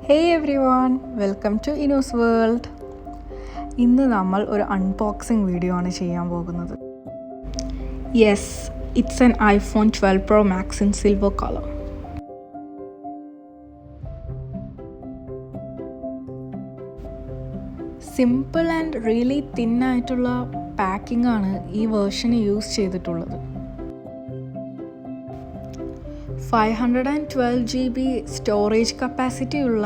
Hey everyone, welcome to Inu's World. ഇന്ന് നമ്മൾ ഒരു അൺബോക്സിംഗ് വീഡിയോ ആണ് ചെയ്യാൻ പോകുന്നത്. Yes, it's an iPhone 12 Pro Max in silver color. Simple and really thin ആയിട്ടുള്ള പാക്കിംഗ് ആണ് ഈ വേർഷന് യൂസ് ചെയ്തിട്ടുള്ളത്. 512 GB സ്റ്റോറേജ് കപ്പാസിറ്റി ഉള്ള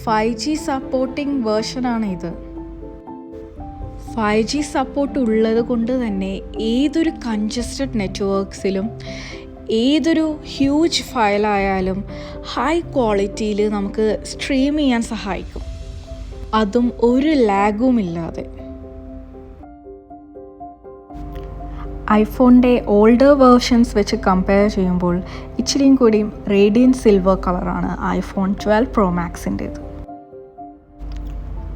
5G സപ്പോർട്ടിംഗ് വേർഷനാണ് ഇത്. 5G സപ്പോർട്ട് ഉള്ളത് കൊണ്ട് തന്നെ ഏതൊരു കൺജസ്റ്റഡ് നെറ്റ്വർക്ക്സിലും ഏതൊരു ഹ്യൂജ് ഫയലായാലും ഹൈ ക്വാളിറ്റിയിൽ നമുക്ക് സ്ട്രീം ചെയ്യാൻ സഹായിക്കും, അതും ഒരു ലാഗും ഇല്ലാതെ. ഐഫോണിൻ്റെ ഓൾഡർ വേർഷൻസ് വെച്ച് കമ്പയർ ചെയ്യുമ്പോൾ ഇച്ചിരിയും കൂടിയും റേഡിയൻറ്റ് സിൽവർ കളറാണ് ഐഫോൺ 12 പ്രോ മാക്സിൻ്റേത്.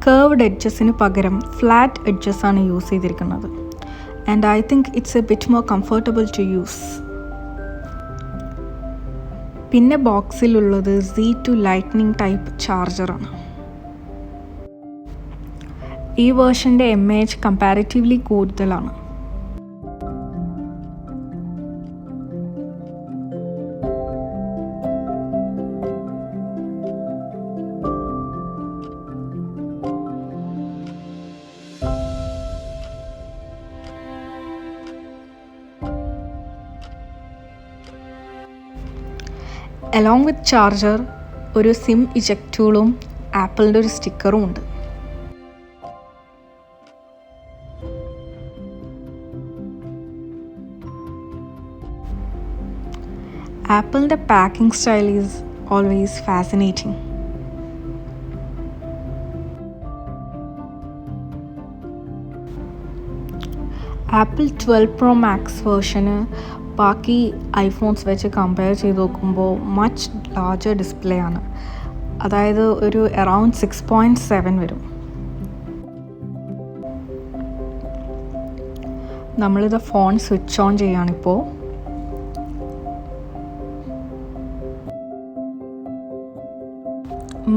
കർവ്ഡ് എഡ്ജസിന് പകരം ഫ്ലാറ്റ് എഡ്ജസാണ് യൂസ് ചെയ്തിരിക്കുന്നത്. And I think it's a bit more comfortable to use. പിന്നെ ബോക്സിലുള്ളത് Z2 ലൈറ്റ്നിങ് ടൈപ്പ് ചാർജറാണ്. ഈ വേർഷൻ്റെ mAh കമ്പാരിറ്റീവ്ലി കൂടുതലാണ്. Along with ചാർജർ ഒരു സിം ഇജക്റ്റ് ടൂളും ആപ്പിളിൻ്റെ ഒരു സ്റ്റിക്കറും ഉണ്ട്. ആപ്പിളിൻ്റെ packing style is always fascinating. Apple 12 Pro Max വേർഷന് ബാക്കി ഐഫോൺസ് വെച്ച് കമ്പയർ ചെയ്ത് നോക്കുമ്പോൾ മച്ച് ലാർജർ ഡിസ്പ്ലേ ആണ്. അതായത് ഒരു അറൗണ്ട് 6.7 വരും. നമ്മളിത് ഫോൺ സ്വിച്ച് ഓൺ ചെയ്യുകയാണിപ്പോൾ.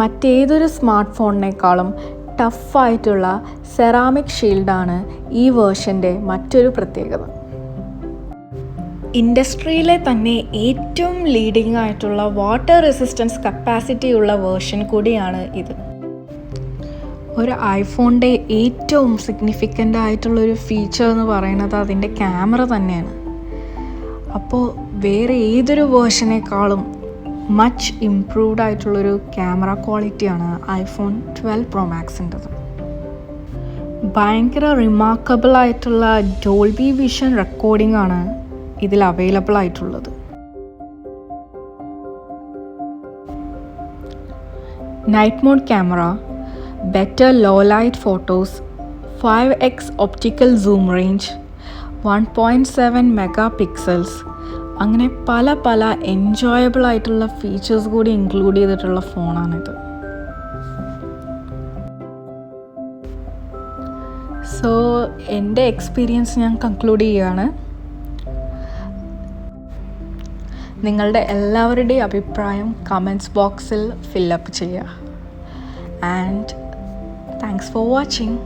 മറ്റേതൊരു സ്മാർട്ട് ഫോണിനേക്കാളും ടഫായിട്ടുള്ള സെറാമിക് ഷീൽഡാണ് ഈ വേർഷൻ്റെ മറ്റൊരു പ്രത്യേകത. ഇൻഡസ്ട്രിയിലെ തന്നെ ഏറ്റവും ലീഡിംഗ് ആയിട്ടുള്ള വാട്ടർ റെസിസ്റ്റൻസ് കപ്പാസിറ്റി ഉള്ള വേർഷൻ കൂടിയാണ് ഇത്. ഒരു ഐഫോണിൻ്റെ ഏറ്റവും സിഗ്നിഫിക്കൻ്റ് ആയിട്ടുള്ളൊരു ഫീച്ചർ എന്ന് പറയുന്നത് അതിൻ്റെ ക്യാമറ തന്നെയാണ്. അപ്പോൾ വേറെ ഏതൊരു വേർഷനേക്കാളും മച്ച് ഇംപ്രൂവ്ഡ് ആയിട്ടുള്ളൊരു ക്യാമറ ക്വാളിറ്റിയാണ് ഐഫോൺ 12 പ്രോ മാക്സിൻ്റെത്. ഭയങ്കര റിമാർക്കബിൾ ആയിട്ടുള്ള ഡോൾബി വിഷൻ റെക്കോർഡിംഗ് ആണ് ഇതിൽ അവൈലബിൾ ആയിട്ടുള്ളത്. Night mode camera, better low light photos, 5x optical zoom range, 1.7 megapixels, അങ്ങനെ പല പല എൻജോയബിൾ ആയിട്ടുള്ള ഫീച്ചേഴ്സ് കൂടി ഇൻക്ലൂഡ് ചെയ്തിട്ടുള്ള ഫോണാണിത്. സോ എൻ്റെ എക്സ്പീരിയൻസ് ഞാൻ കൺക്ലൂഡ് ചെയ്യുകയാണ്. നിങ്ങളുടെ എല്ലാവരുടെയും അഭിപ്രായം കമൻറ്റ്സ് ബോക്സിൽ ഫില്ലപ്പ് ചെയ്യുക. And thanks for watching.